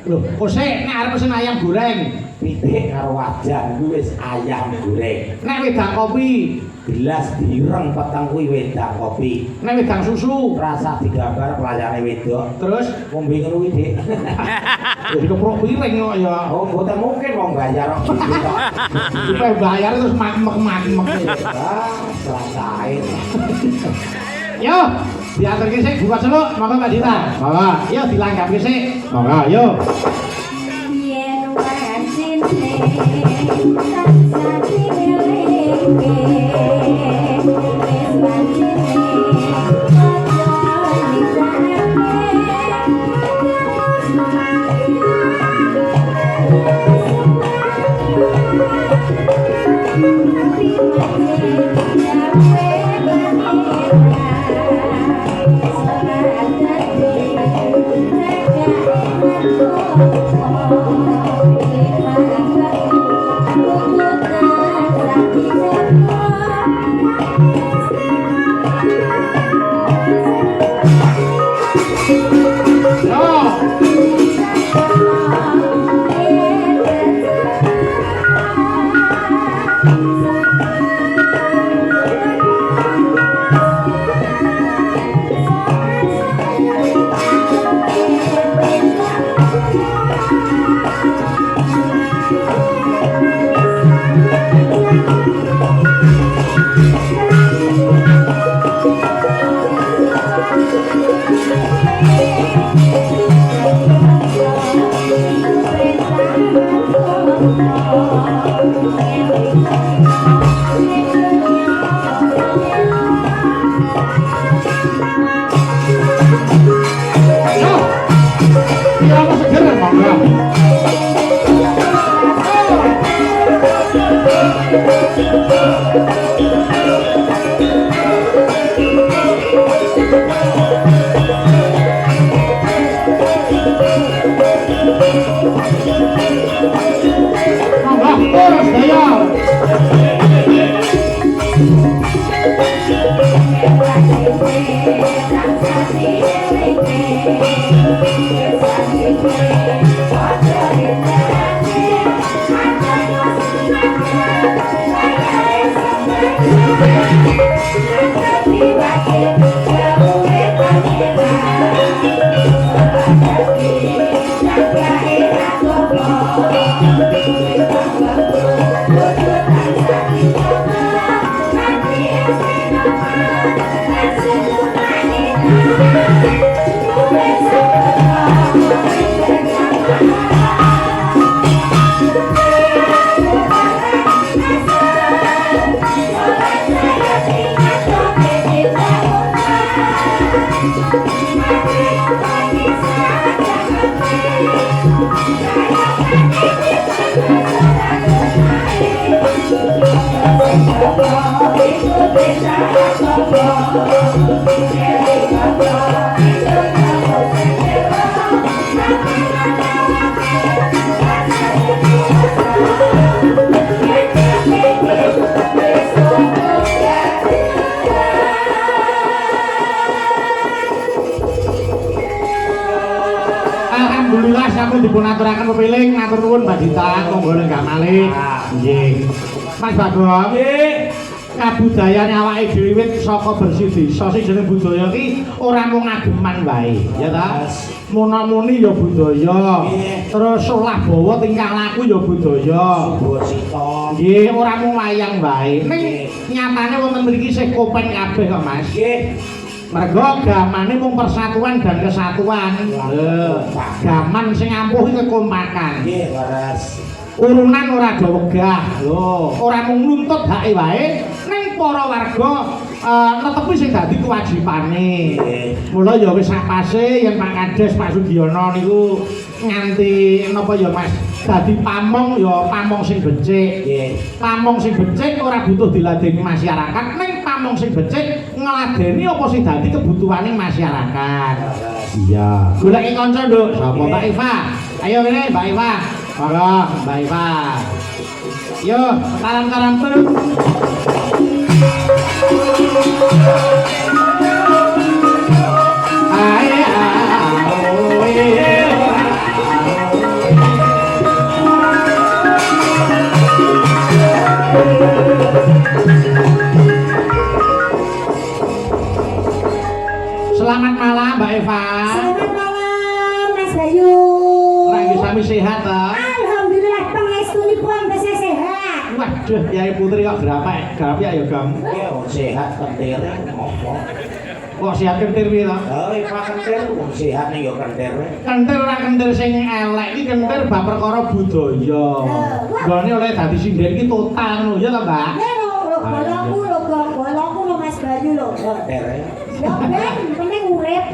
Lho, kok sik nek arep pesen ayam goreng. Pitik karo wajan kuwi wis ayam goreng. Nek wedang kopi, Gelas direng peteng kuwi wedang kopi. nek wedang susu, Rasa digambar pelayane wedok. terus Ngombe ngono kuwi, Dik. jadi keprok piring kok ya. Oh, mboten mungkin wong bayar kok gitu kok. Kita bayar terus mak-mak. Ah, rasain. Yo, diaturke sik buka celuk, monggo Mbak Dita. Monggo, yo dilanggapi sik. Monggo, yo. Yen wajine tansah dieleke wis wajine Alhamdulillah sampun dipun aturaken pepiling, matur nuwun Mbak Dita, monggo lenggah malih. Nggih. Mas Bagong. Nggih. Kabudayane awake dhewe wit saka bersih desa sing jeneng budaya iki ora mung ngageman wae, ya ta? Muna-muni ya budaya. Terus olah bawa tingkah laku ya budaya. Bosito. Nggih, ora mung wayang wae. Ning nyatane wonten mriki sih kopeng kabeh kok, Mas. Nggih. Mergo gamane mung persatuan dan kesatuan. Gaman sing ampuh iki kekompakan. Nggih, waras. Urunan ora do wegah. Lho, ora mung nuntut hake wae, ning para warga netepi sing dadi kewajibane. Mula ya wis sapase yen Pak Kades Pak Sugiono niku nganti napa ya Mas, dadi pamong ya pamong sing becik. Pamong sing becik ora butuh diladeni masyarakat, ning pamong sing becik ngladeni apa sing dadi kebutuhaning masyarakat. Iya. Goleki kanca, Nduk. Sapa Mbak Iva? Ayo kene Mbak Iva. Monggo Mbak Iva. Yo, taram-taram terus. Ae Mas Bayu. Lagi sami sehat ta? Alhamdulillah pangestunipun tasih sehat. Waduh, Kyai Putri kok grapek ya, Gam. Ya sehat kentir ngopo. Kok sehat kentir piye to? Pak kentir wong sehat ning yo kentir. Kentir ora kentir sing elek iki kentir bab perkara budaya. Nggone oleh dadi sinden iki total ngono ya ta, Mbak? Bolongku lho Mas Bayu lho. Kentir. Ya ben penting urip.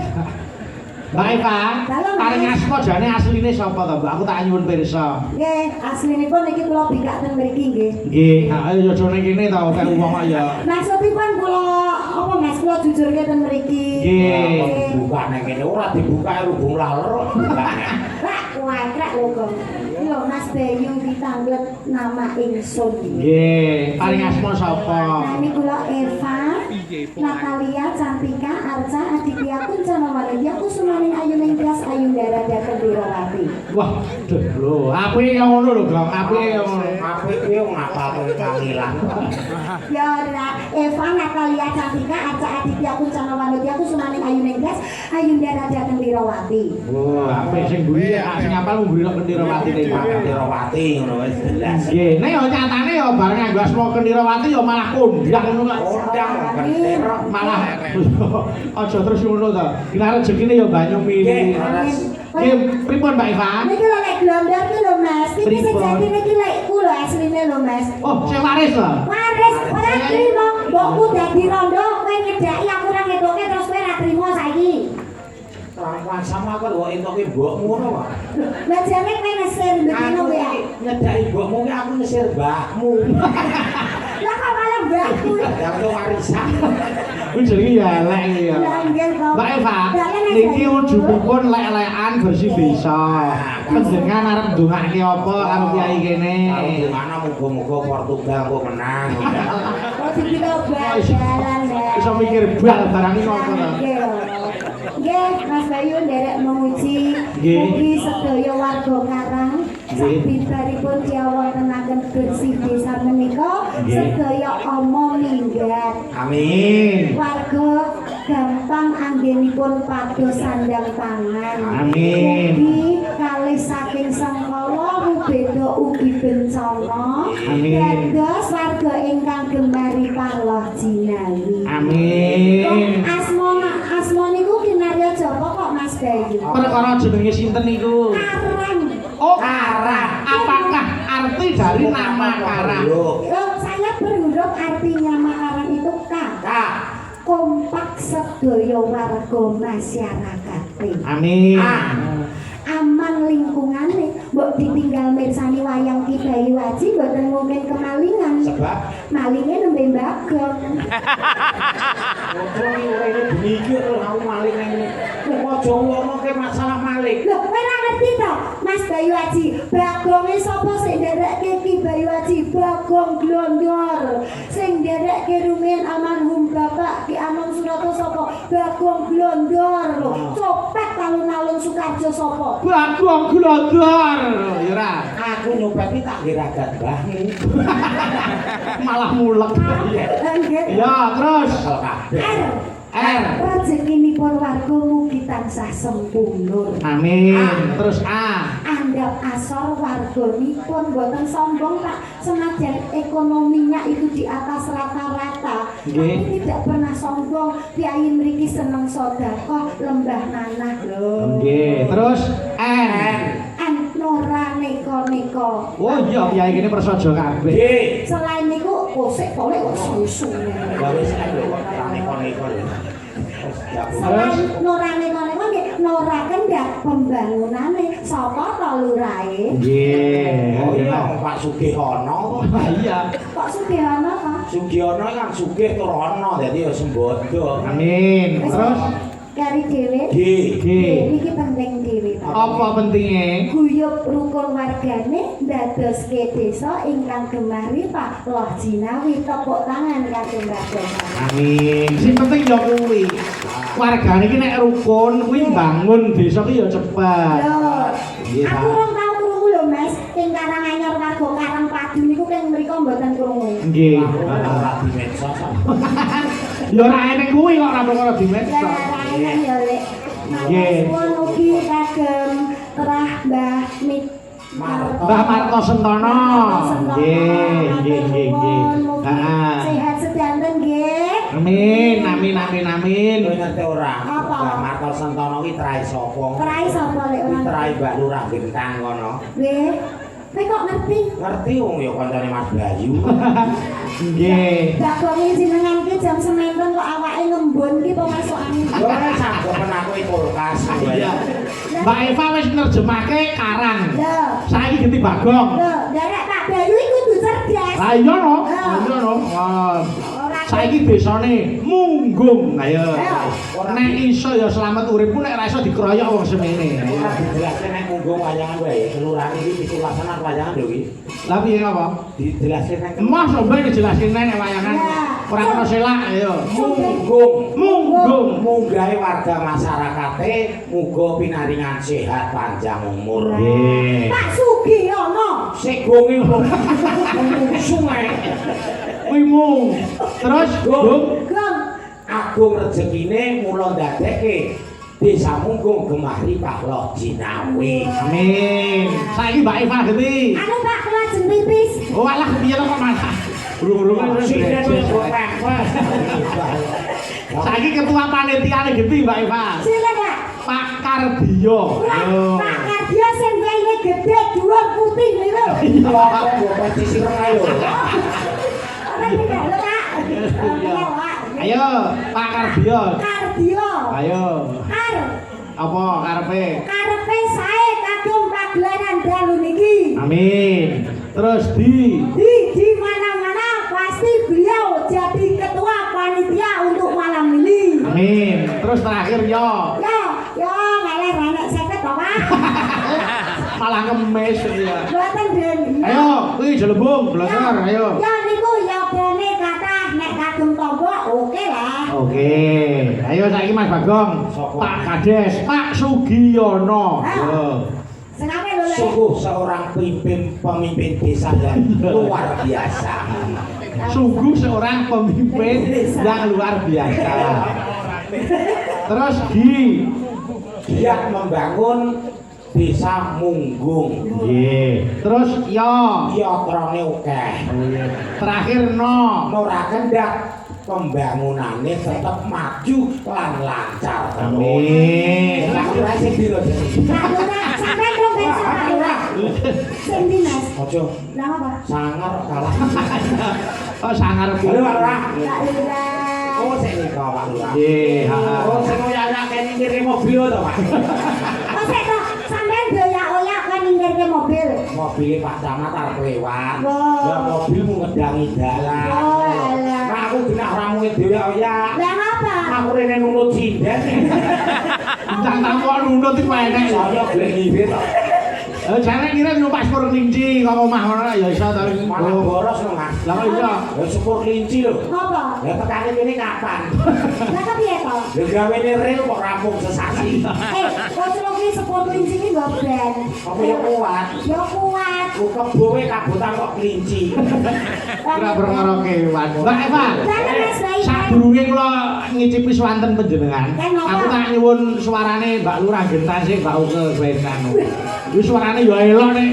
Mbak Eva, paling asma jane asline sapa to, Mbak? Aku tak nyuwun pirsa. Nggih, aslinipun niki kula bikaken mriki nggih. Nggih, ayo aja ning kene ta akeh wong kok ya. Maksudipun kula apa Mas kula jujurke ten mriki. Nggih. Buka ning kene ora dibuka rubung laler kok bukane. Pak, kuatrek lho kok. Lho Mas Bayu ditanglet nama ingsun. Nggih, paling asma sapa? Nami kula Eva, Natalia, Cantika, Arca, Aditya, Kuncana Waledya, Kusumaning Ayuning Tias, Ayundara, Dateng Wirawati. Wah, duh lho, apike kaya ngono lho, Gam. Apike kaya ngono. Apik kuwi ngapalke kamilan. Ya ora, Eva, Natalia, Cantika, Arca, Aditya, Kuncana Waledya, Kusumaning Ayuning Tias, Ayundara, Dateng Wirawati. Wah, apik sing mburi sing apal mburi kok Kendirawati te. Kendirawati ngono wis jelas. Nggih, nek yo nyatane yo bareng nganggo asma Kendirawati yo malah kondang ngono kok. Kondang kentir. Malah aja terus ngono to. Kira rezekine yo banyu mili. Nggih, pripun Mbak Eva? Niki lho lek glondor ki lho Mas, iki Pripun? sejati niki lek ku lho asline lho Mas. Oh, sing waris lho. Waris, ora trimo, mbokku dadi rondo, kowe ngedaki aku ora ngedoke terus kowe ora trimo saiki. Kelakuan sama kok kok entoke mbokmu ngono kok. Lah jane kowe ngesir begino kowe ya. Nyedaki mbokmu ki aku ngesir mbakmu. Lah kok malah mbakku. Ya itu warisan. Kuwi jenenge ya elek iki ya. Lah nggih to. Mbak Eva, niki ujungipun lek-lekan bersih desa. Panjenengan arep ndongake apa karo kiai kene? Kalau gimana muga-muga Portugal kok menang. Oh dikira bal-balan ya. Iso mikir bal barang iki apa to? Nggih, Mas Bayu nderek memuji Nggih. mugi sedaya warga Karang sabibaripun diawontenaken bersih desa menika Nggih. sedaya ama minggat. Amin. Warga gampang anggenipun pados sandang pangan. Amin. Mugi kalih saking sangkala rubeda ugi bencana. Amin. Dados warga ingkang gemari parloh jinawi. Amin. Asma niku kinarya Japa kok Mas Bayu. Perkara jenenge sinten niku? Karang. Oh, Karang. Apakah arti dari nama Karang? Loh, saya berhuruf artinya Karang itu Kak. kompak sedaya warga masyarakat. Amin. Aman lingkungane, mbok ditinggal mirsani wayang Ki Bayu Waji mboten mungkin kemalingan. Sebab Malingnya nembe mbagong. Ojo iki ora ini beniki terus aku maling nang ngene. Ojo ngomongke masalah maling. Loh, kowe ora ngerti to, Mas Bayu Waji? Bagonge sapa sing nderekke Ki Bayu Waji? Bagong Glondor. Sing nderekke rumiyin almarhum Bapak Ki Amang Surata sapa? Bagong Glondor lho. Copet alun-alun Sukarjo sapa? Bagong Glondor. Ya ora. Aku nyopet iki tak geragat mbahmu. Malah mulek. Nggih. Ya, terus. Kalau kabeh. R. Rezekinipun warga mugi tansah sempurna. Amin. Terus A. Andhap asor warganipun boten sombong Pak, senajan ekonominya itu di atas rata-rata, Nggih. tapi tidak pernah sombong. Kiai mriki seneng sedekah lembah nanah lho. Nggih. Terus N. Nora neko-neko. Oh iya, kiai kene prasaja kabeh. Nggih. Selain niku kosek tole kok susu. Ya wis ayo kok neko-neko lho. Selain Nora neko-neko nggih Nora kendak pembangunane sapa to lurahe? Nggih. Oh iya Pak Sugihono. Iya. Kok Sugiyono to? Sugiono kan sugih tur ana dadi ya sembodo. Amin. Terus Kari dhewe. Nggih. G. Iki penting dhewe. Apa pentingnya? Guyub rukun wargane ndadoske desa ingkang gemari Pak Loh Jinawi tepuk tangan kagem Mbah. Amin. Sing penting ya kuwi. Wargane iki nek rukun kuwi mbangun desa ki ya cepet. Lho, Nggih, aku Pak. rong tau krungu lho Mas, ing Karanganyar warga Karang Padu niku keng mriku mboten krungu. Nggih. Ora di medsos. Ya ora eneng kuwi kok ora perkara di Lah medsos. lain ya Lek. Nggih. Matur suwun ugi kagem Mit Mbah Marto Sentono. Nggih, nggih, nggih, nggih. Heeh. Sehat sedanten nggih. Amin, amin, amin, amin. Kowe ngerti ora? Apa? Mbah Marto Sentono ki trai sapa? Trai sapa lek Kuwi ora? trai Mbak Lurah Gentang kono. Nggih. Kowe kok ngerti? Ngerti wong ya kancane Mas Bayu. Nggih. Bagonge jenengan ki jam semanten kok awake ngembun ki pemasuk angin. Yo ora sanggup aku kulkas. Iya. Mbak Eva wis nerjemahke Karang. Lho, Saiki ganti Bagong. lho, derek Pak Bayu iku kudu cerdas. Lah iya no. Iya no. Wah. Ora Saiki desane Munggung. Ayo. Ayo. Nek iso ya selamat uripku nek ora iso dikeroyok wong semene. Ora dijelaske nek munggung wayangan wae. Kelurahan iki pitulasanan wayangan lho iki. Lah piye apa? Dijelaske nek Mas sampe dijelasin nek wayangan. Ya. Ora kena selak ayo. munggung. Munggung. Munggahe warga masyarakate muga pinaringan sehat panjang umur. Nggih. Pak Sugiono. Sik gonge sungai. Kuwi mung. Terus Gung. Gong. Agung rezekine mula ndadekke Desa Munggung gemari Pahlo Jinawi. Amin. Saiki Mbak Eva ganti. Anu Pak kula jeng pipis. Oh alah piye to kok malah. Burung-burung wis Sine wis gede. pepes. Saiki ketua panitiane ganti Mbak Eva. Silakan Pak. Pak Kardio. Yo. Pak Kardio sing gaine gede dhuwur putih niku. Kok mbok disireng ayo. Ora tidak lho Pak. Iya, Pak. Ayo Pak Kardio. Kardio. Ayo. Ar. Apa karepe? Karepe sae kadung pagelaran dalu niki. Amin. Terus Di mana-mana pasti beliau jadi ketua panitia untuk malam ini. Amin. Terus terakhir yo. Yo ngalih renek 50 to Pak. Malah ngemis ya. Mboten Den. Ayo, kuwi jelembung, blonyor, ayo. Ya niku ya bene kathah nek kagem tombo oke lah. Oke. Ayo saiki Mas Bagong. Sopo? Pak Kades, Pak Sugiono. Yo. Sename lho Le. Sungguh seorang pemimpin desa yang luar biasa. Sungguh seorang pemimpin yang luar biasa. Terus Giat membangun Desa Munggung. Nggih. Terus yo. Yatrane akeh. Terakhir no. Ora kendhat pembangunane tetep maju lan lancar. Amin. Ora sing dilo. Pak Lurah, sampean dong besok Pak Lurah. Sing ndi Mas? Aja Lah apa? sangar kalah. Oh sangar Bu. Halo Pak Lurah. Pak Lurah. Oh sik nika Pak Lurah. Nggih, Oh sing oyak kene ngirim mobil to Pak. Oh sik to, sampean doyak-oyak kan ninggalke mobil. Mobil Pak Camat arep lewat. Wow. Lah mobilmu ngedangi dalan. Oh, alah. Nah aku genah ramuke dhewe oyak. Lah apa? Aku rene nunut sinden. Jangan tahu nunut itu enek. Saya gelek ngibit to. Jangan kira numpak sepur kelinci kok omah ngono ya iso ta. Malah boros lho Mas. Lah kok iya. Ya sepur kelinci lho. Apa? Ya tekane kene kapan? Lah kepiye to? Ya gawene rel kok rampung sesasi. Kocok iki sepatu ini mbok ben. Apa ya kuat? Ya kuat. Ku kebowe kabutan kok kelinci. Ora perkara kewan. Mbak Eva. Lah Mas Bayi. Sadurunge kula ngicipi swanten panjenengan. Aku tak nyuwun suarane Mbak Lurah Gentang sing Mbak Uke Gentang. Iki suarane ya elok nek.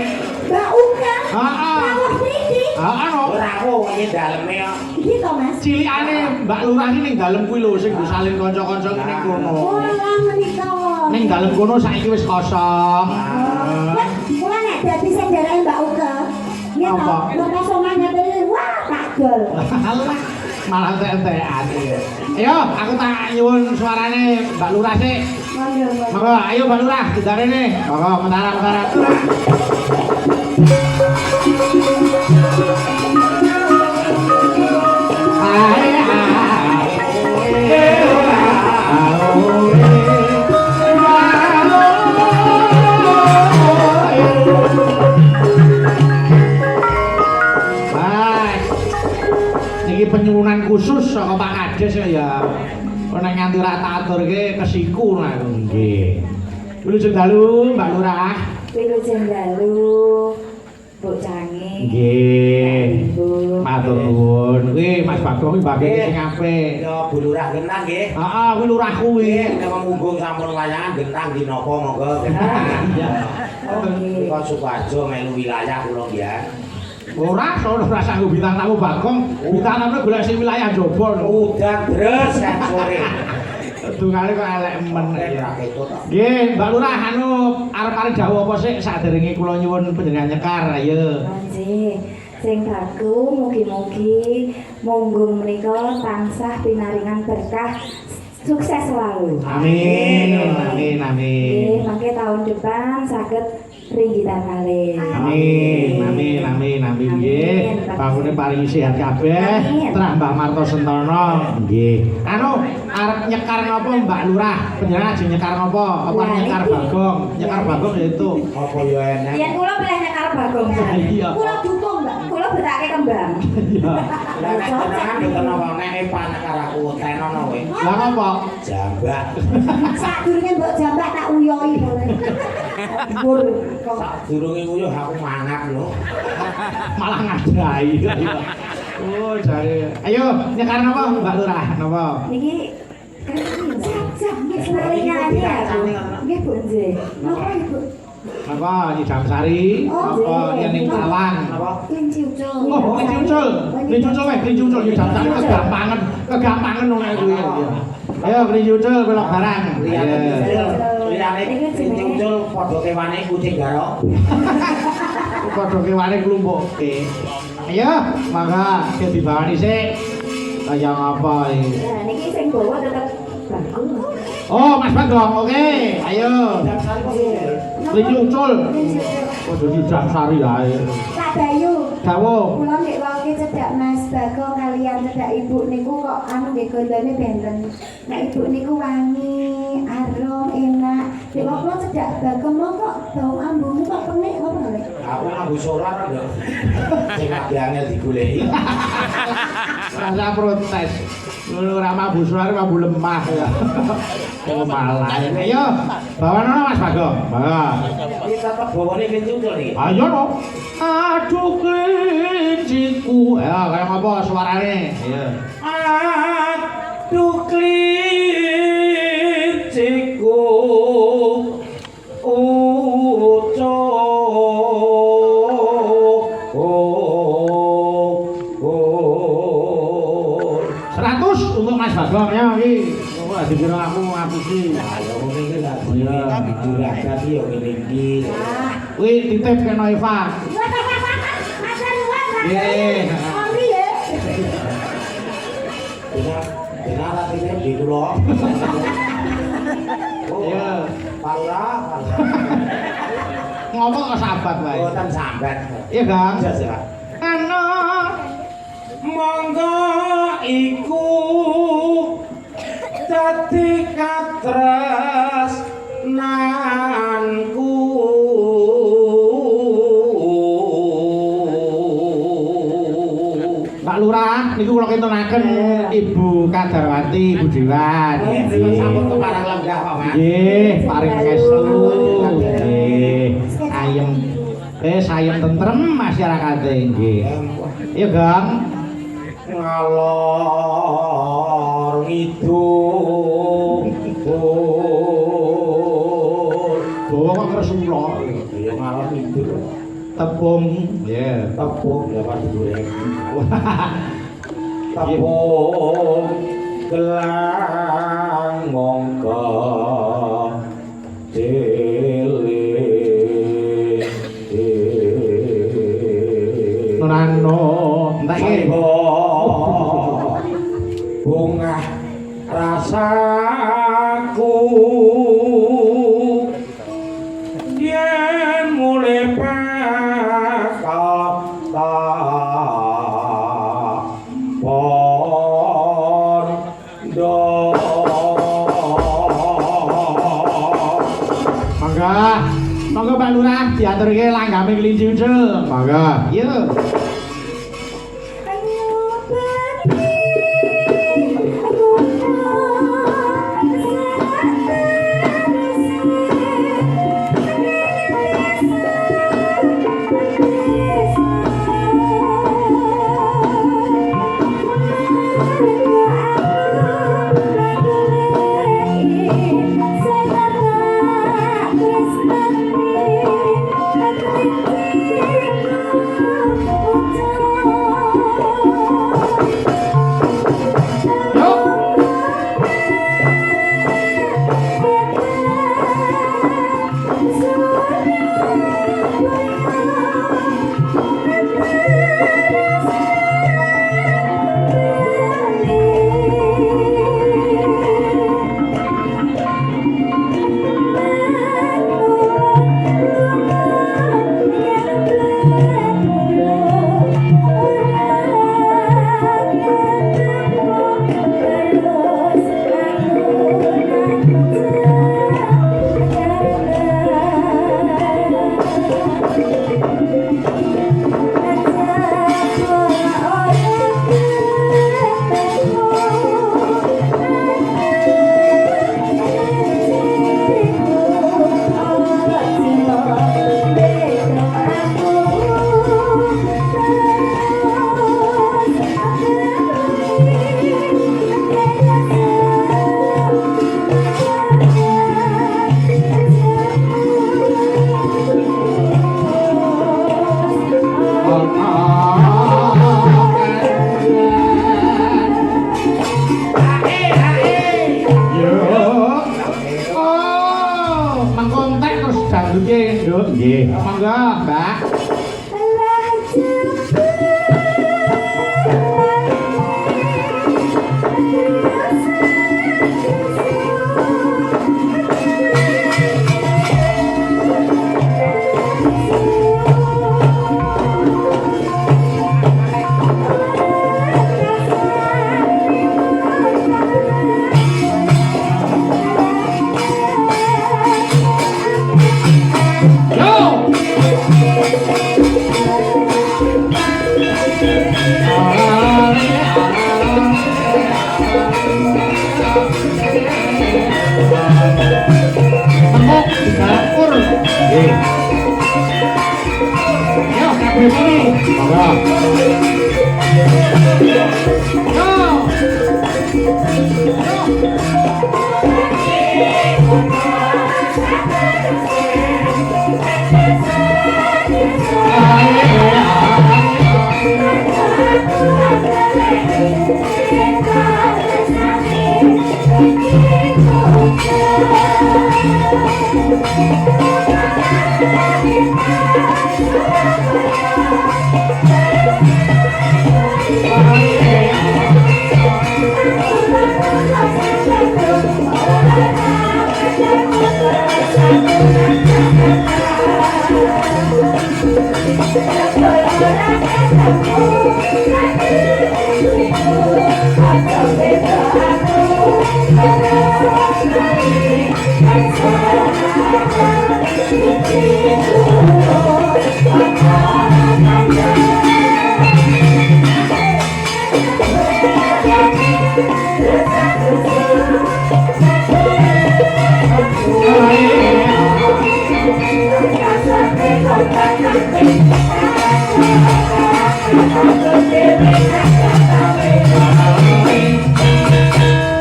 Mbak Uka. Heeh. Rawuh mriki. Heeh no. Ora aku ngene daleme kok. Iki to Mas. Cilikane Mbak Lurah iki ning dalem kuwi lho sing disalin kanca-kanca ning kono. Oh, lah menika. Ning dalem kono saiki wis kosong. Wah, kula nek dadi sing darani Mbak Uka. Ya to, Apa? lho kosongan ngene wah tak dol. Alah, malah entek-entekan. Ayo, aku tak nyuwun suarane Mbak Lurah sik. Monggo, monggo. Monggo, ayo Mbak Lurah, didarene. Monggo, mentara-mentara. Niki penyuwunan khusus saka Pak Kades ya. Nek nganti ra tak aturke kesiku nah nggih. Wilujeng dalu Mbak Lurah. Wilujeng dalu. Bu Cangi. Nggih. Ibu. Matur nuwun. Kuwi Mas Bagong iki bagi sing apik. Ya Bu Lurah Gentang nggih. Heeh, kuwi lurah kuwi. Nggih, nek Munggung sampun wayangan Gentang di napa monggo. Iya. Oke. Kok Sukoharjo melu wilayah kula ya. Ora sono ora sanggup bintang tamu Bagong. Bintang tamu golek sing wilayah jaba lho. Udan deres kan sore. Dungane kok elek men. Ora ketut. Nggih, Mbak Lurah anu arep-arep dawuh apa sik saderenge kula nyuwun panjenengan nyekar ayo. Nggih. Sing bagus mugi-mugi munggung menika tansah pinaringan berkah sukses selalu. Amin. Amin. Nggih, mangke tahun depan saged ringgitan malih. Amin. Amin nggih. Pangune paringi sehat kabeh. Trambah Marto Sentana. Nggih. Anu arep nyekar napa Mbak Lurah? Panjenengan ajeng nyekar napa? Apa nyekar Bagong? Nyekar Bagong ya itu. Apa ya enak? Yen kula pilih nyekar Bagong. Iya. Kula dukung, Mbak. Kula betake kembang. Iya. Lah nek jenengan mboten apa nek panek karo aku tenono kowe. Lah apa? Jambak. Sadurunge mbok jambak tak uyohi boleh. Mbur kok Sadurunge nguyuh aku mangap lho. Malah ngadai. Oh, jare. Ayo nyekar napa Mbak Lurah? Napa? niki jam nggih senalingan aja. Nggih, Bu nggih. Napa Ibu? Napa Nyidam Sari? Apa yen ning Tawang? Napa? Kelinci ucul. Oh, kelincucul. Kelincucul wae, kelincucul Nyidam Sari kegampangan ngono kuwi. Ayo kelincucul belok barang. Liyane muncul padha kewane kucing garok. Padha kewane klumpuke. Ayo, mangga ke dibawani sik. Kaya ngapa iki? Nah, niki sing bawa tetep bagus. Oh, Mas Bagong, oke. Ayo. Kelincucul. Padha Nyidam Sari ae. Kak Bayu. Dawuh. Kula nek wae cedak Mas Bagong kalian cedak Ibu niku kok anu nggih gondone benten. Nek Ibu niku wangi, arum, enak. Nek wae kula cedak Bagong kok bau ambumu kok penik ngono lho. Aku ambu solar lho. Sing kabeh angel digoleki. Rasa protes. Ora mambu suara mambu lemah ya. Oh malah. Ayo, bawanono Mas Bagong. Bawa. Iki tetep bawane kencul iki. Ayo no. Aduh klinciku. Ya, kayak apa suarane? Iya. Aduh klinciku Seratus untuk Mas Bagong ya iki. Kok dikira aku ngapusi. Ayo ngene iki lah diragat yo ngene iki. Kuwi titip kena Eva. Nggih. Sorry ya. Benar artine di kula. Iya. Parah. Ngomong kok sahabat wae. Boten sambat. Iya, Gang. Jas ya. Ana Monggo iku dadi katresnanku. Pak Lurah niku kula kintunaken Ibu Kadarwati Ibu Dewan. Sampun keparang lenggah Pak Mas. Nggih, paring restu. Nggih. Ayem. Sayem tentrem masyarakate nggih. Iya, Gang. Ngalor ngidul. Bawa kok kresula. Ya ngalor ngidul. Tepung. Nggih. Tepung ya Pak digoreng. Tepung gelang mongko Nonano, entek iki. Bunga rasaku yen mulai pakal pondo. Monggo Pak Lurah diaturke langgame kelinci ucul. Monggo. Yuk. Thank you. Monggo, Mbak.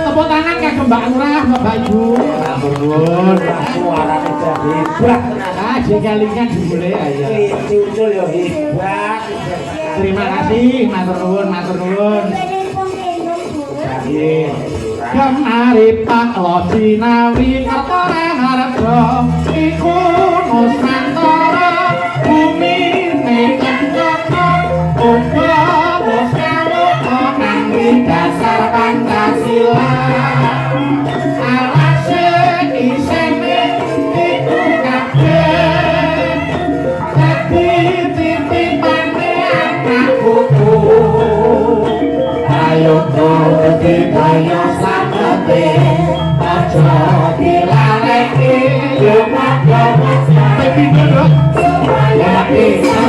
Tepuk tangan kagem Mbak Lurah, Bapak Ibu. Ampun, suarane jadi hebat tenan. Ah, jegalingan dimulai aja. Cucul yo hebat. Terima kasih, matur nuwun, matur nuwun. Nggih. Kemari Pak Lojinawi Kertone Harjo iku Nusantara bumi nekentoko uga wis kaloko nang dasar Pancasila alase isine iku kabeh dadi titipane anak buku ayo kowe ayo sampe aja dilaleke yo padha tapi dulu supaya bisa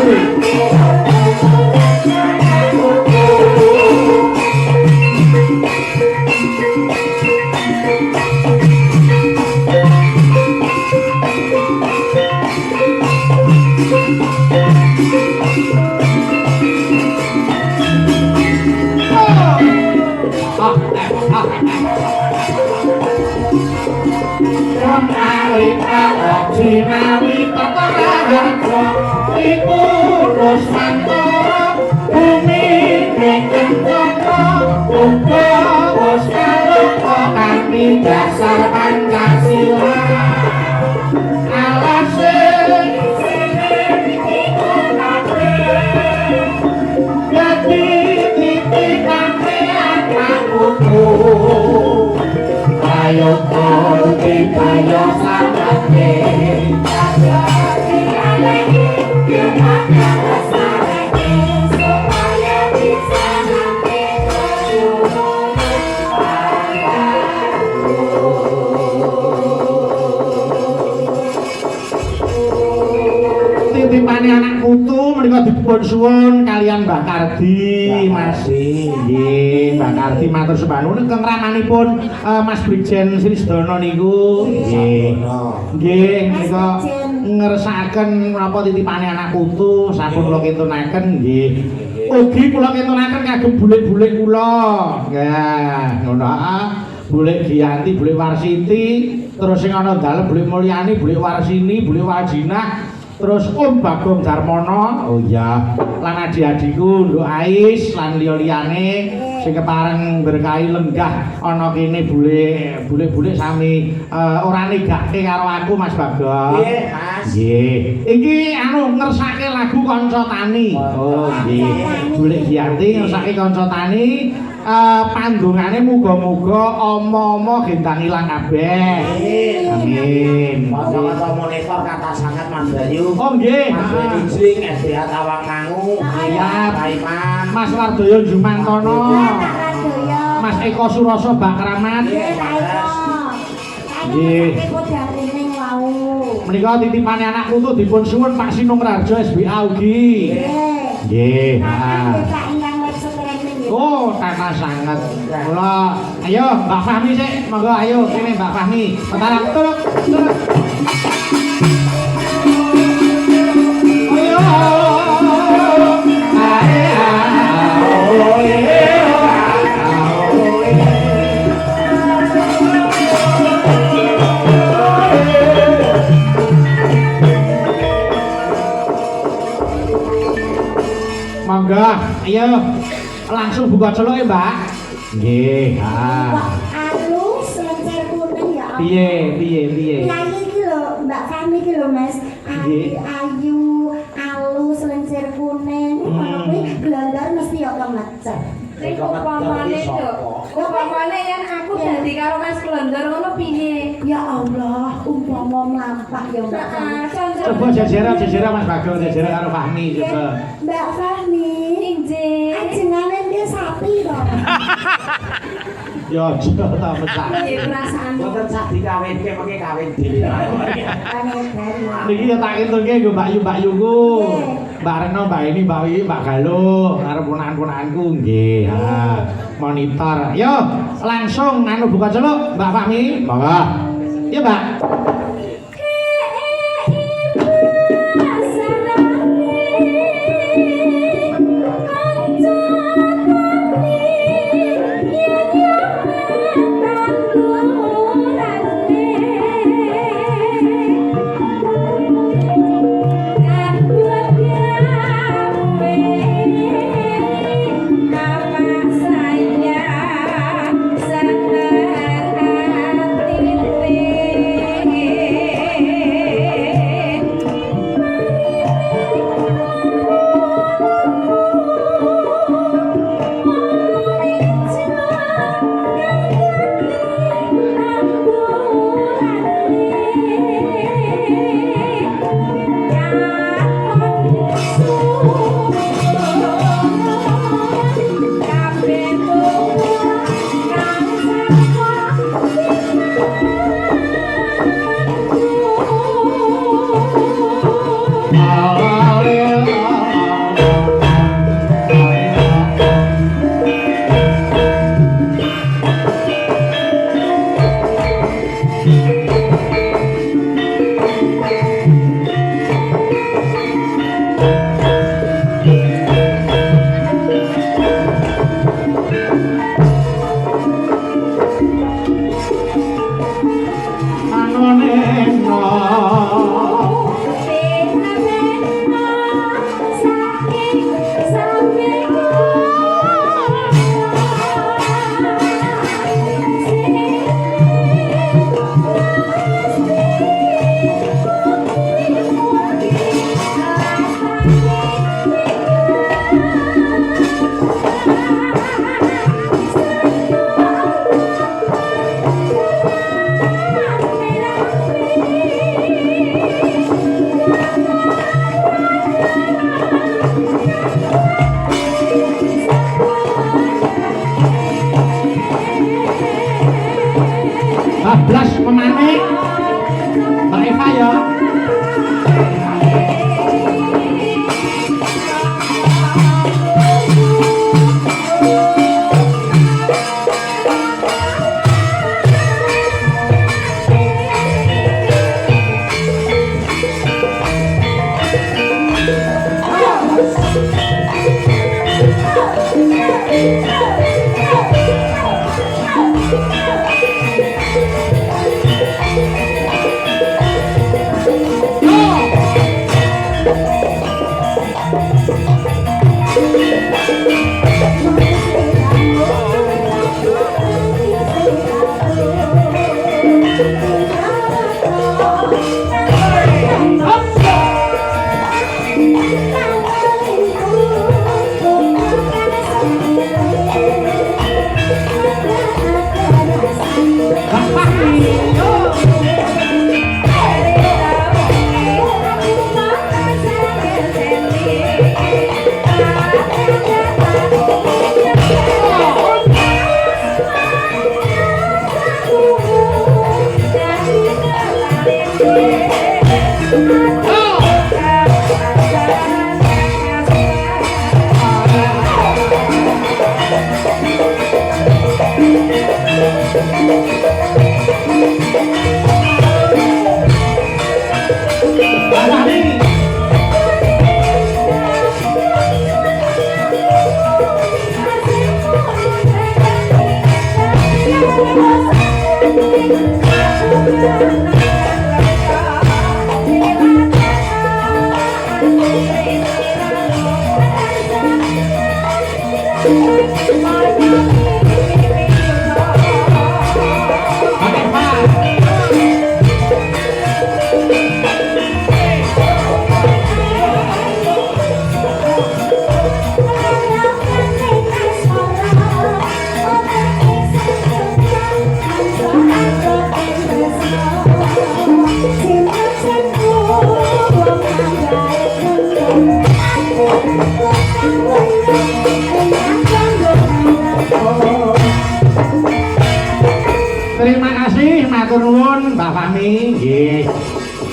Jinawi Kertone Harjo iku Nusantara bumi nekentoko uga wis kaloko kanthi dasar Pancasila alase iku kabeh dadi titipane anak buku ayo kowe ayo sampe titipane anak putu menika dipun suwun kalian Mbak Kardi Mas nggih Mbak Kardi matur sembah nuwun ingkang ramanipun Mas Brigjen Srisdono niku nggih menika ngersakaken menapa titipane anak putu sampun kula kintunaken nggih ugi kula kintunaken kagem bulik-bulik kula ya ngono Bulik Giyanti, Bulik Warsiti, terus sing ana dalem Bulik Mulyani, Bulik Warsini, Bulik Wajinah, terus Om Bagong Darmono, oh iya, lan adik-adikku Nduk Ais lan liya-liyane sing kepareng berkahi lenggah ana kene bulik sami ora negake karo aku Mas Bagong. Nggih, Mas. Mas. Nggih. Iki anu ngersake lagu Kanca Tani. Oh, nggih. Golek Giyanti ngersake Kanca Tani. Pandungane muga-muga oma-oma gendang ilang kabeh. Amin. Kata-kata monitor kata sangat Mas Bayu. Oh nggih. Mas Bayu Jing SDA Tawangmangu. Iya, Paiman. Mas Wardoyo Jumantono. Iya, Kak Radoyo. Mas Eko Suroso Bakramat. Iya, Kak Eko. Nggih. Kak Eko dari ning wau. Menika titipane anak putu dipun suwun Pak Sinung Rarjo SBA ugi. Nggih. Nggih, Nah, heeh. Kak Ingkang website training ya. Oh, tanah sangat. Mula, ayo Mbak Fahmi sih, monggo ayo kene Mbak Fahmi. Bentar turut. Ayo. Monggo, ayo langsung buka celuk ya, Mbak. Nggih, Kok alus lencer kuning ya. Allah. Piye. Penyanyi iki lho, Mbak Fahmi iki lho, Mas. Nggih. Ayu, alus lencer kuning. Ngono kuwi glondor mesti ya kemecer. Sing upamane yo. Upamane yen aku dadi karo Mas Glondor ngono piye? Ya Allah, umpama mlampah ya Mbak Fahmi. Coba jajera Mas Bagong, jajera karo Fahmi coba. Mbak Fahmi, Injih. jenenge dia sapi to. Yo aja ta pecah. Piye perasaan? Boten sak dikawinke mengke kawin dhewe. Niki ya tak entunke nggo Mbak Yuku. Mbak Reno, Mbak ini, Mbak Wiwi, Mbak Galuh, karo ponakan-ponakanku nggih. Ha, monitor. Yo, langsung anu buka celuk Mbak Fahmi. Monggo. Ya, Mbak. Blas memane Mbak Eva ya. Up! Terima kasih, matur nuwun Mbak Fami. Nggih.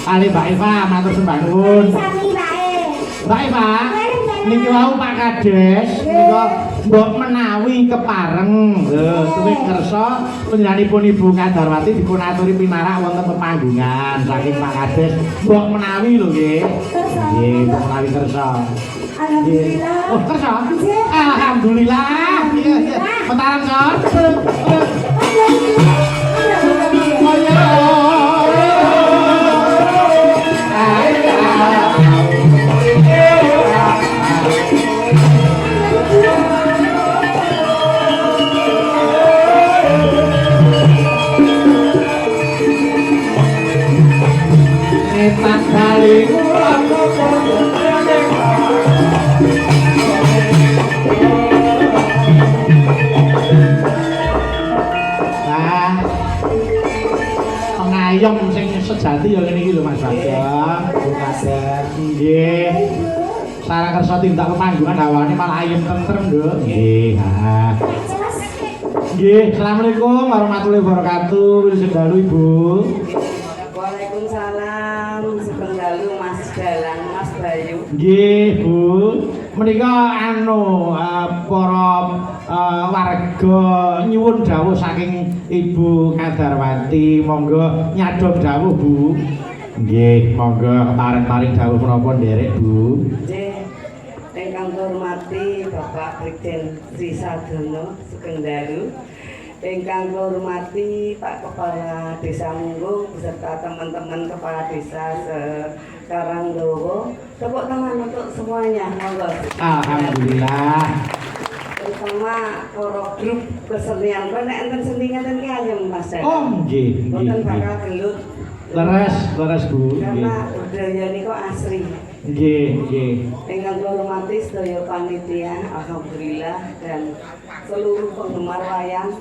Kali Mbak Eva matur sembah nuwun. Sami bae. Mbak Eva, niki wau Pak Kades, nika mbok menawi kepareng. Lho, kuwi kersa panjenenganipun Ibu Kadarwati dipun aturi pinarak wonten pepanggungan saking Pak Kades. Mbok menawi lho nggih. Nggih, mbok menawi kersa. Alhamdulillah. Oh, kersa? Alhamdulillah. Iya, iya. Bentaran, Son. Oh ya. Etak kali pengayom sing sejati ya ngene iki lho Mas Bagong. Bukasen. Nggih. Sareng kersa tindak pepanggungan hawane malah ayem tentrem, Nduk. Nggih, ha. Nggih, asalamualaikum warahmatullahi wabarakatuh. Wilujeng dalu Ibu. Waalaikumsalam, sugeng dalu Mas Dalang, Mas Bayu. Nggih, Bu. Menika para warga nyuwun dawuh saking Ibu Kadarwati, monggo nyadong dawuh, Bu. Nggih, monggo kemarin-maring dawuh menapa nderek, Bu. Nggih, ingkang hormati Bapak Brigjen Sri Sadono, sugeng dalu. Ingkang hormati Pak Kepala Desa Munggung beserta teman-teman Kepala Desa Karangdowo. Tepuk tangan untuk semuanya, monggo. Alhamdulillah. Terutama para grup kesenian. Kok nek enten seni ngeten ki ayem Mas Dalang. Oh, nggih, nggih. Mboten nggih. bakal gelut. Leres, leres, Bu. Nggih. Karena budaya niku asri. Nggih, nggih. Ingkang kula hormati sedaya panitia, alhamdulillah, dan seluruh penggemar wayang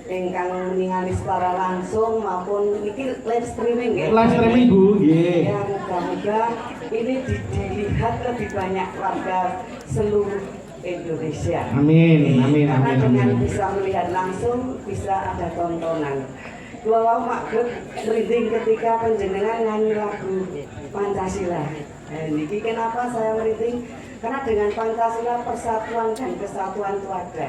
ingkang ningali secara langsung maupun iki live streaming ya. Live streaming, Bu. Nggih. Ya, mudah-mudahan ini dilihat lebih banyak warga seluruh Indonesia. Amin, amin, Karena amin, dengan amin. bisa melihat langsung bisa ada tontonan. Kula wau magrib merinding ketika panjenengan nyanyi lagu Pancasila. Niki kenapa saya merinding? Karena dengan Pancasila persatuan dan kesatuan itu ada.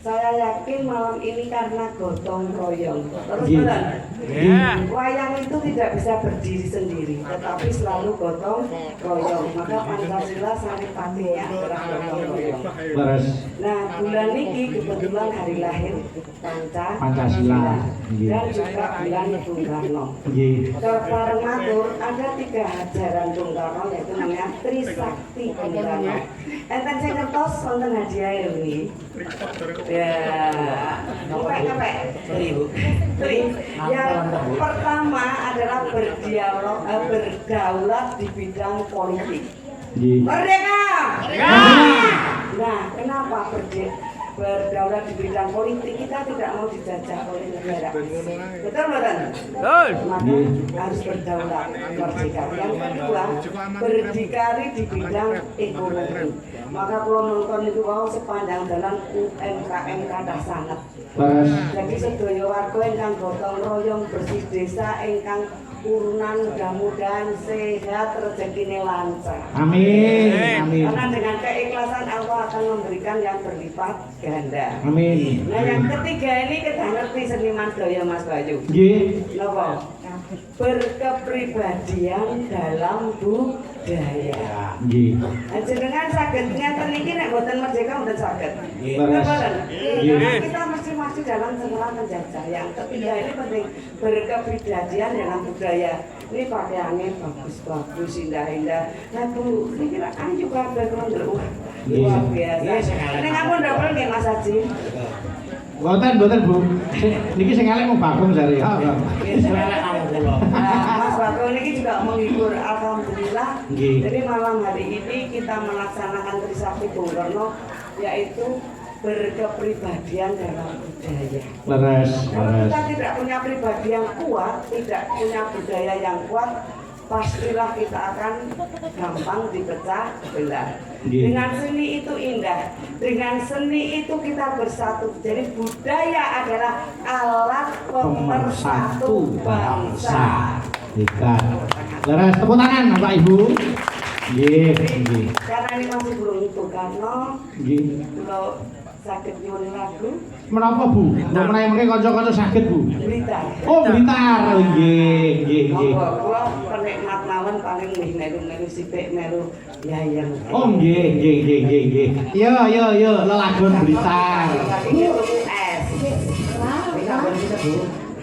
Saya yakin malam ini karena gotong royong. Terus Iya. betul. Nggih. Wayang itu tidak bisa berdiri sendiri, tetapi selalu gotong royong. Maka Pancasila saripatinya adalah gotong royong. Leres. Nah, bulan ini kebetulan hari lahir Pancasila. dan juga bulan Bung Karno. Nggih. Bareng matur ada 3 ajaran Bung Karno yaitu namanya Trisakti Bung Karno. Enten sing ngertos wonten hadiah ini. Ya, ngepek. Tri. Yang pertama adalah berdaulat di bidang politik. Nggih. Merdeka! Nah, kenapa berdaulat di bidang politik? Kita tidak mau dijajah oleh negara. Betul, Mbak? Maka harus berdaulat merdeka. Yang kedua, berdikari di bidang ekonomi. Maka kalau nonton itu wow sepanjang jalan UMKM kathah sanget. Leres. Jadi sedaya warga ingkang gotong royong bersih desa ingkang urunan mudah-mudahan sehat rezekine lancar. Amin, amin. Karena dengan keikhlasan Allah akan memberikan yang berlipat ganda. Amin. Nah yang ketiga ini kita ngerti seniman daya Mas Bayu. Nggih. Napa? Berkepribadian dalam budaya. Nggih. Nah, jenengan saged ngeten iki nek boten merdeka mboten saged. Nggih. Leres. Betul. Nggih. Karena kita mesti masih dalam setelah penjajah. Yang ketiga ini penting berkepribadian dalam budaya. Ini pakaiannya bagus-bagus, indah-indah. Nah Bu, ini kira juga background luar biasa. Ini kamu double nggih Mas Haji? Boten Bu. Niki sing elek mung Bagong jare. Ha, Bang. Ini selelek kamu kula. Mas Bagong ini juga menghibur, alhamdulillah. Nggih. Jadi malam hari ini kita melaksanakan Trisakti Bung Karno, yaitu berkepribadian dalam budaya. Leres, Kalau leres. kita tidak punya pribadi yang kuat, tidak punya budaya yang kuat, pastilah kita akan gampang dipecah belah. Nggih. Dengan seni itu indah, dengan seni itu kita bersatu. Jadi budaya adalah alat pemersatu bangsa. Ikan. Leres, tepuk tangan Bapak Ibu. Nggih, nggih. Karena ini masih belum Bung Karno, Nggih. kalau sakit nyuwun lagu, Menapa Bu? Mbok menawi mengke kanca-kanca saged Bu. Blitar. Oh, Blitar. Oh, nggih, nggih, nggih. Kula penikmat mawon paling melu-melu sithik melu yayang. Oh, nggih, nggih, nggih, nggih, nggih. Yo, lelagon Blitar. Tadi itu es.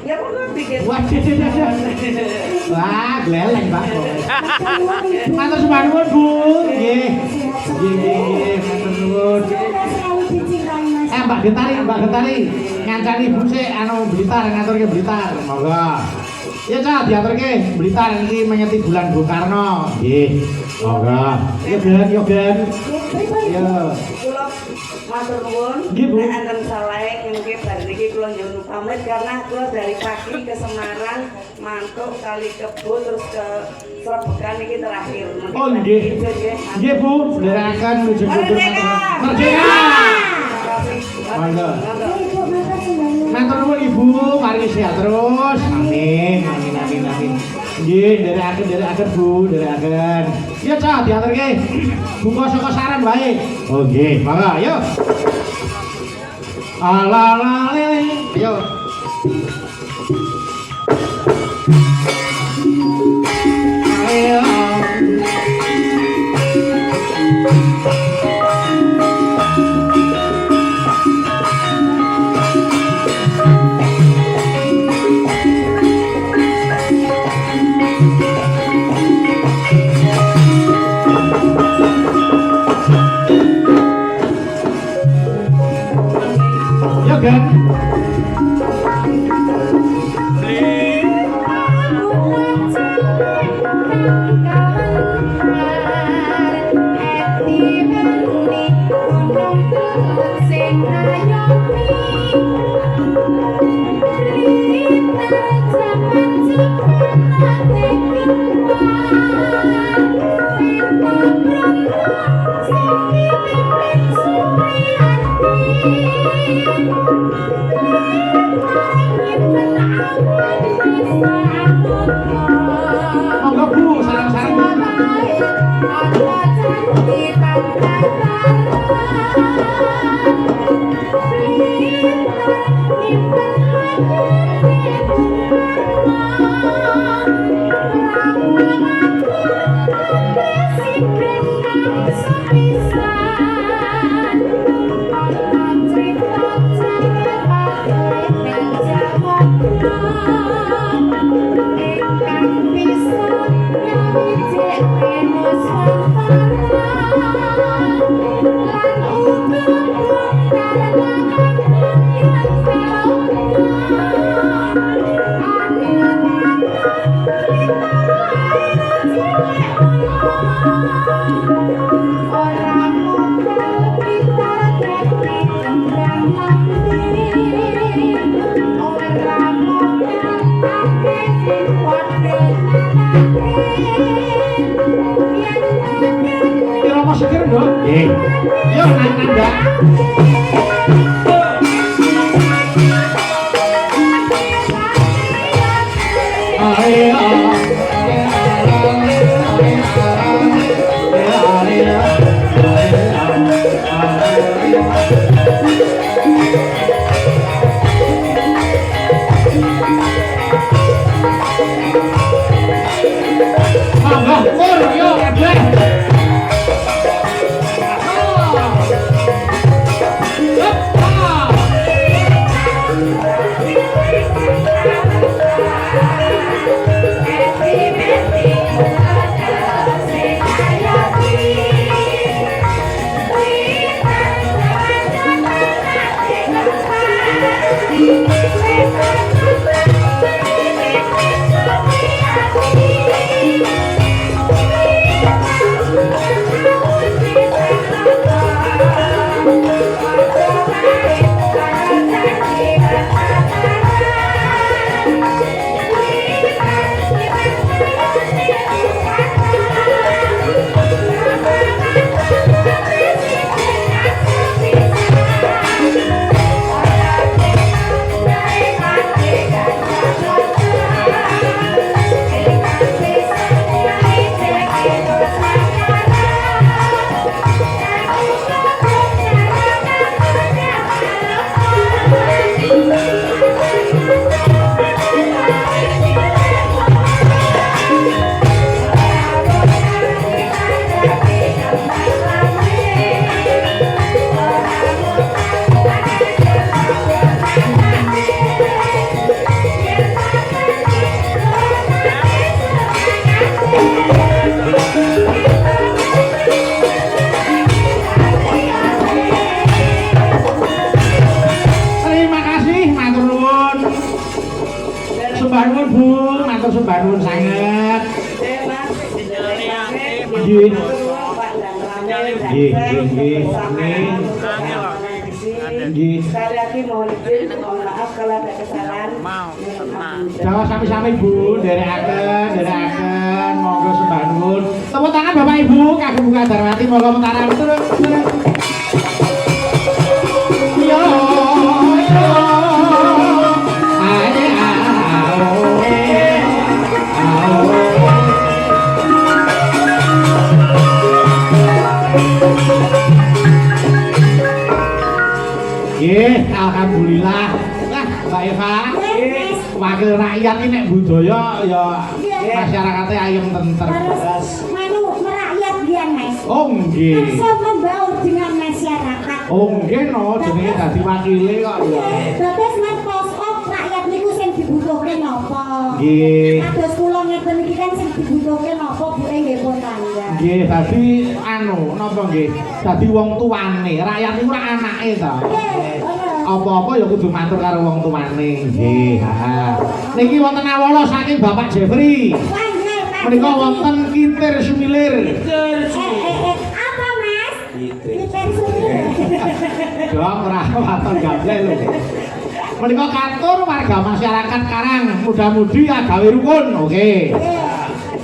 Ya pokoknya bikin. Wah, wah, gleleng Pak. Matur suwun Bu. Nggih. Nggih, nggih, matur nuwun. Mbak Getari, ngancani Bu sik anu Blitar ngaturke Blitar. Monggo. Ya Cak, diaturke Blitar iki menyeti bulan Bung Karno. Nggih. Monggo. Ya Ben, ya Ben. Ya. Kula matur nuwun. Nggih, Bu. Nek enten salah nggih bar niki kula nyuwun pamit karena kula dari pagi ke Semarang, Mantuk, Kali Kebo terus ke Srebekan niki terakhir. Oh nggih. Nggih Bu, ndherekaken menuju Merdeka! Merdeka. Monggo. Matur nuwun Ibu, mari sehat terus. Amin, amin, amin, amin. Nggih, nderekaken Bu, nderekaken. Ya Cak, diaturke buka saka saran wae. Oh nggih, monggo, ayo. Ala lele, ayo. Ayo. Ya kan? Monggo Bu, sarang-sarang. Kira apa sikir dong? Nggih. Yo nanda. Monggo, pur, yo, kabeh. Hop, ha. Nggih. Pak dan Rame dan Nggih, Frank nggih, bersama nggih. teman-teman di sini. Nggih. Sekali lagi mohon izin, mohon maaf kalau ada kesalahan. Jawa sami-sami Bu, nderekaken, monggo sembah nuwun. Tepuk tangan Bapak Ibu, kagem buka darmati, monggo mentaram terus. Yo, yo, ade alhamdulillah. Lah, Mbak Eva, wakil rakyat ini nek budaya ya masyarakatnya ayem tenter. Harus merakyat dia Mas. Oh nggih. Harus membaur dengan masyarakat. Oh nggih no, jenenge dadi wakile kok ya. Terus Mas posko rakyat niku sing dibutuhke napa? Nggih. Kados kula ngeten iki kan sing dibutuhke napa Bu nggih pun tangga. Nggih, dadi napa nggih? Dadi wong tuane, rakyat niku ora anake to. Apa-apa ya kudu matur karo wong tuane. Nggih, ha. Niki wonten awala saking Bapak Jeffrey. Menika wonten Kintir Sumilir. Apa Mas? Kintir Sumilir. Dong ora waton gablek lho. Menika kantor warga masyarakat Karang, mudah-mudi agawe rukun. Oke.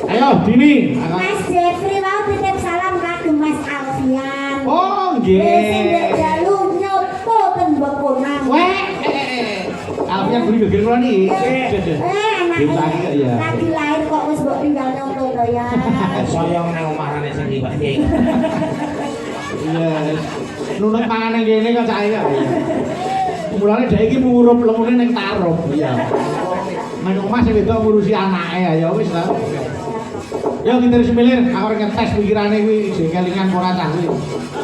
Ayo Dini. Mas Jeffrey mau titip salam kagem Mas Alfian. Oh Sing nggih. dalu nyoto ten Bekonan. Weh. Alfian beli gegir kula niki. Anaknya ya. lagi lahir kok wis mbok tinggal nyoto to ya. Soyong nang omarane sing liwat iki. Iya. Nunut panganan kene kok cah iki. Mulane dhek iki murup lemune ning tarup. Iya. Nang omah sing wedok ngurusi anake ya wis ta. Yo Kintir Sumilir, aku ngetes pikirane kuwi sing kelingan ora cah kuwi.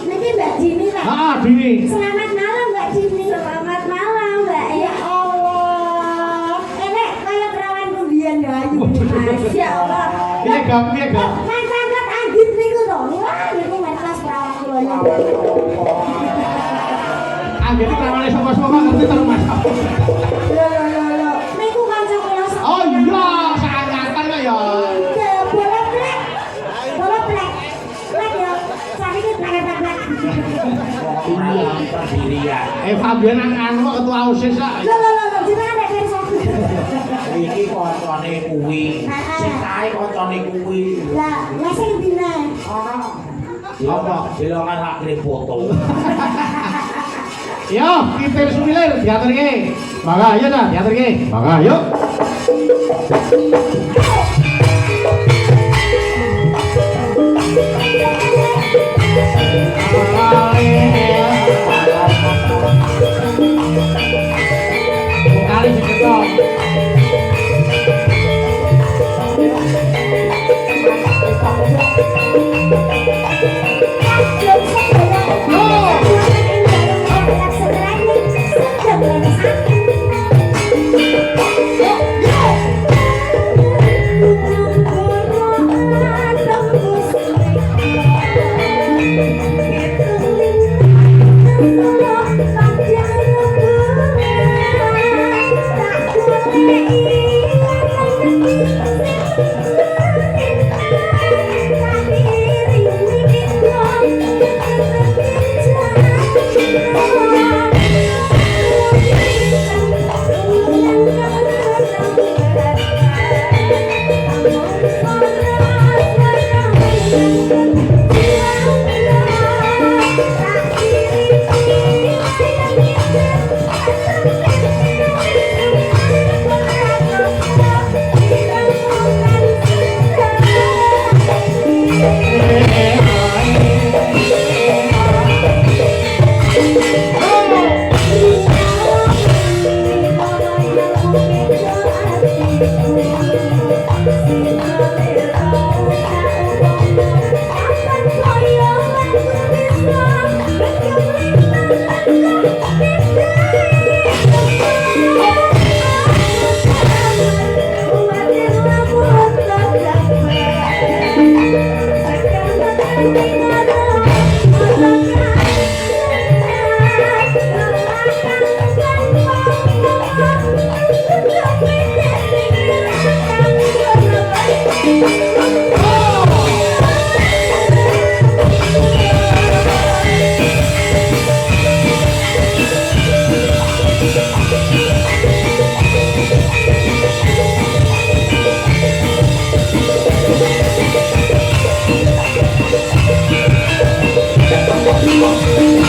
Niki Mbak Jini Pak. Heeh, Dini. Selamat malam Mbak Jini. Selamat malam Mbak. Ya Allah. Enek kaya perawan kumbiyen ya ayu. Masya Allah. Piye gak, piye gak? Mas angkat anggit niku to. Wah, niku metas perawan kula ya. Anggene krawane sapa-sapa ngerti terus Mas. Lho. Niku kanca kula. Oh iya, seangkatan kok ya. Bola plek. Bola plek. Plek ya. Sakit plek. Iya, pendirian. Fabian anu kok ketua OSIS kok. Lho. Gimana nek versi? Iki koncone kuwi. Sing kae koncone kuwi. Lah, sing dina. Apa? Delongan rak kirim foto. Yo, Kintir Sumilir diaturke. Mangga ayo ta, diaturke. Mangga yuk. Kali diketok.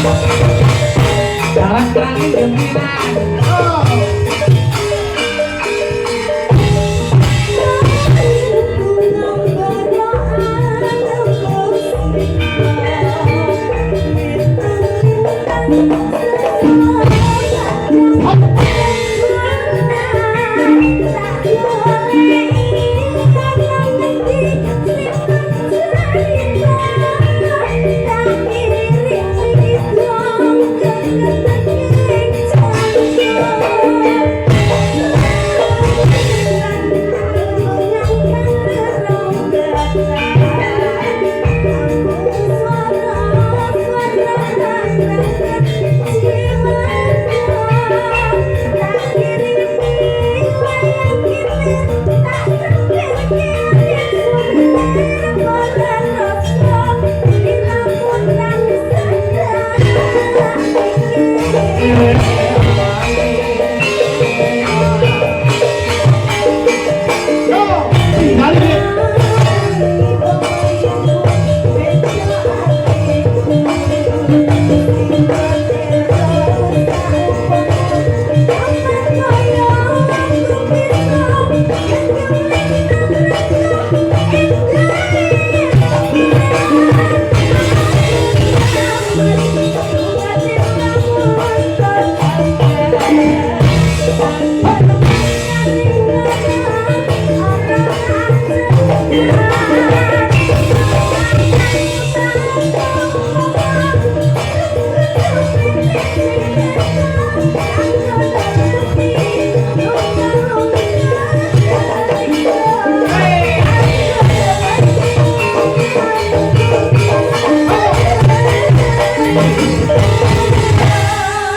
Jalan kaki jempinan. Oh.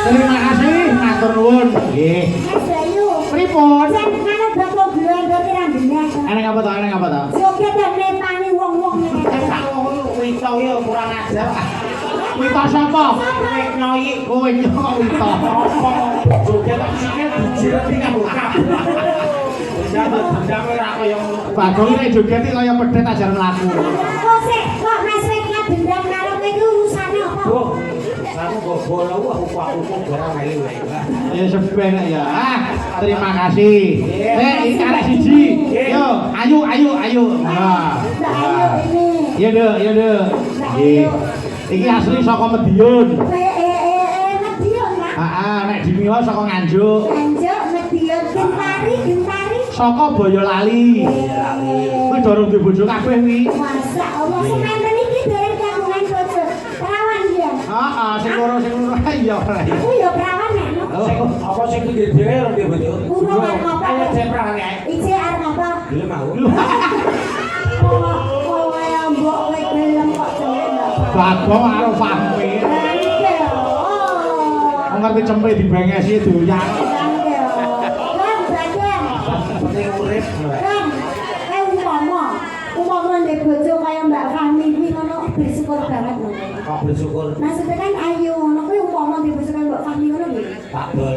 Terima kasih, matur nuwun. Nggih. Mas Bayu. Pripun? Sampeyan bakal glondor pirang dina. Eneng apa to? Eneng apa to? Joget dan nepani wong-wong ngene. Wito ya kurang ajar. Wita sapa? Wito iki Kowe nyok Wita. joget kok sikil dijiret iki kanggo kabeh. Jam ora kaya ngono. Bagong nek joget iki kaya pedhet ajar mlaku. Kok sik kok Mas Weknya dendam karo kowe iki urusane apa? Duh, aku kok bola aku barang ae wae. Ya sebeng ya. Terima kasih. Iki arek siji. Yo, ayo. Nah. Ayo ini. Iya, Dek, Nggih. Iki asli saka Medion. Medion, Pak. Heeh, nek dimiwa saka Nganjuk. Anjuk Medion Gentari. Saka Boyolali. Kuwi dorong duwe bojo kabeh kuwi. Masa Allah semanten iki dereng kagungan bojo. Perawan dia. Heeh, sing loro iya ora. Aku ya perawan nek. Apa sing pinggir dhewe ora dia betul. Urung arep apa? Ayo ceprak ae. Iki arep apa? Gelem mau. Kowe mbok kowe gelem kok jelek ndak. Bagong karo Fahmi. Wong ngerti cempe dibengesi doyan. Penting urip. Umpama ndek bojo kaya Mbak Fahmi kuwi ngono bersyukur banget ngono. Kok bersyukur. Maksudnya kan ayo ngono kuwi umpama ndek bojo kaya Mbak Fahmi ngono nggih. Tak dol.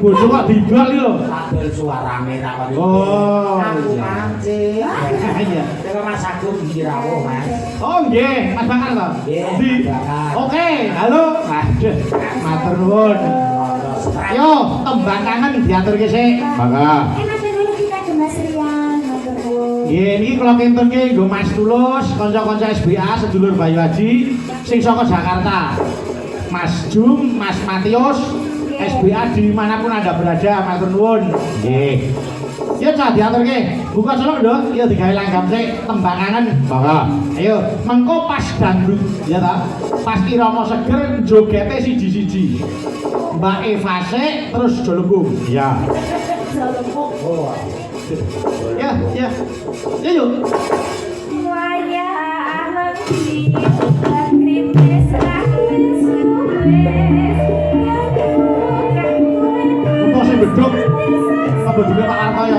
Bojo kok didol yo. Tak dol suarane tak kok. Oh. Aku mancing. Iya. Teko Mas Agung iki rawuh, Mas. Oh nggih, Mas Bakar to? Nggih, Di. Bakar. Oke, halo. Aduh, matur nuwun. Yo, tembang kangen diaturke sik. Mangga. Mas ngono kita Mas Rian matur nuwun. Nggih, niki kula kintunke nggo Mas Tulus, kanca-kanca SBA sedulur Bayu Haji sing saka Jakarta. Mas Jum, Mas Matius, SBA dimanapun Anda berada, matur nuwun. Nggih. Ya cah diaturke. Buka celok, Nduk. Ya digawe langgam sik tembang kangen. Mangga. Ayo, mengko pas dangdut, ya ta? Pas irama seger jogete siji-siji. Mbak Eva sik terus jolongku. Iya. Oh. Ya. Ya yuk. Kok sing beduk? Apa juga Pak Arto ya?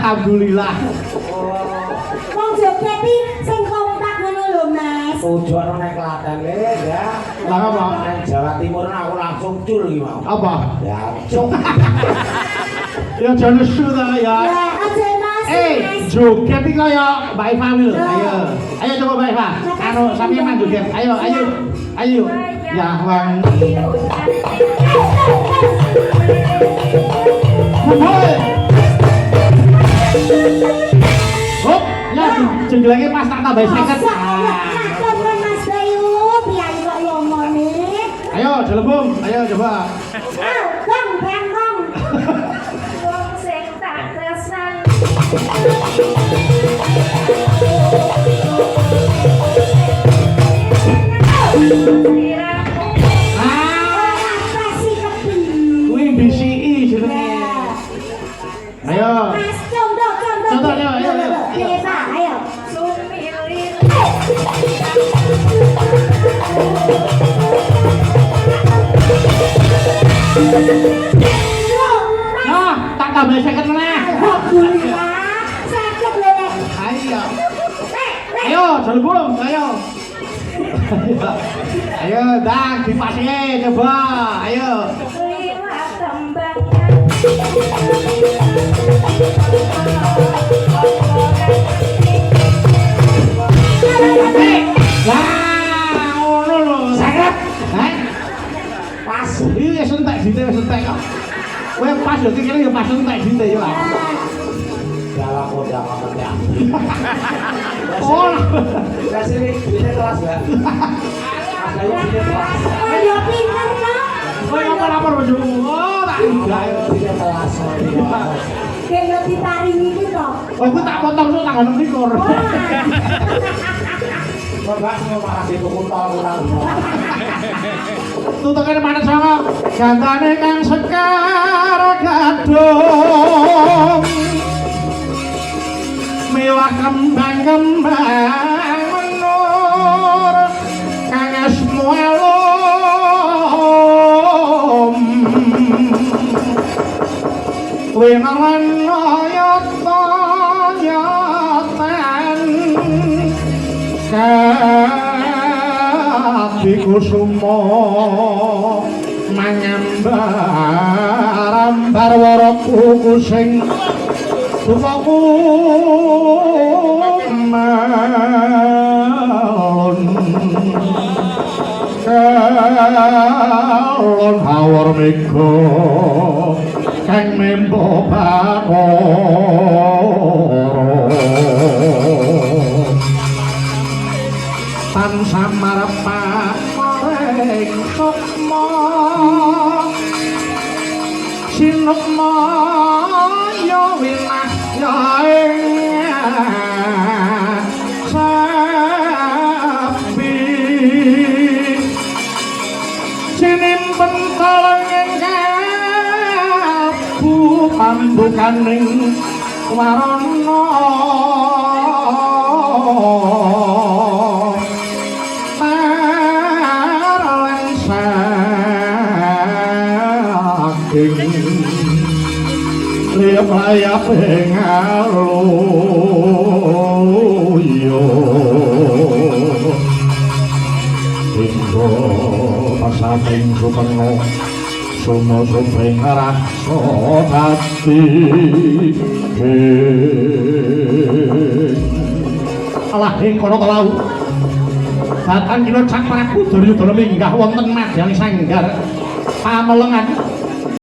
Alhamdulillah. Wong joget iki sing kompak ngono lho, Mas. Ojo nek Klaten ya. Lah apa? Nang Jawa Timur aku langsung cul iki mau. Apa? Ya, cuk. Ya jane sudah ya. Ya, aja Mas. Joget iki kaya Mbak Eva lho. Ayo. Ayo coba Mbak Eva. Karo sampeyan joget. Ayo, ayo. Ayo. Ya wang. Hop, ya jendelenge pas tak tambah 50. Mas Bayu, piye kok ngomone? Ayo, jelebung. Ayo coba. Bang, bang, bang. Wong sing tak tresnani Kuwi BCI jenenge. Ayo. Mas, contoh. Contoh, ayo. Piye, Pak? Ayo. sumilir Nah, tak tambah 50 meneh. Alhamdulillah. Sakit lho, Lek. Ayo. Lek. Ayo, jelebung. Ayo. Ayo, dah dipaske coba. Ayo. lima tembangan Wah, ngono lho. Sakit. Hah? Pas. Iki wis entek dite wis entek kok. Kowe pas yo kira yo pas entek dite yo. dalam modal apa ya? Oh, Lah sini duitnya kelas enggak? Mas Bayu duitnya kelas. Ayo pinter no. kowe apa-apa bojo. Oh, tak enggak. Duitnya kelas. Kayak diparingi iki to. Oh, iku tak potong sok tanggal 26. Mbak mau marah di tuku tol kurang. Tutukane manut sanga gantane kang sekar gadung. Mewah kembang-kembang menur kang asmu elum. Winangan nyata-nyatan Kati kusuma mangambar waraku sing tumaku melon kalon hawar mega kang membo bakara tan samarpa ing sukma sinukma ya winah ya ing sapi sinimpen kaleng kabu pambukaning warana liap layap ngaluyo tinggo pasaping supengo sumo suping rasa hati alah ing kono kelau datang kilo cak Prabu Duryudana minggah wonten Madyang Sanggar pamelengan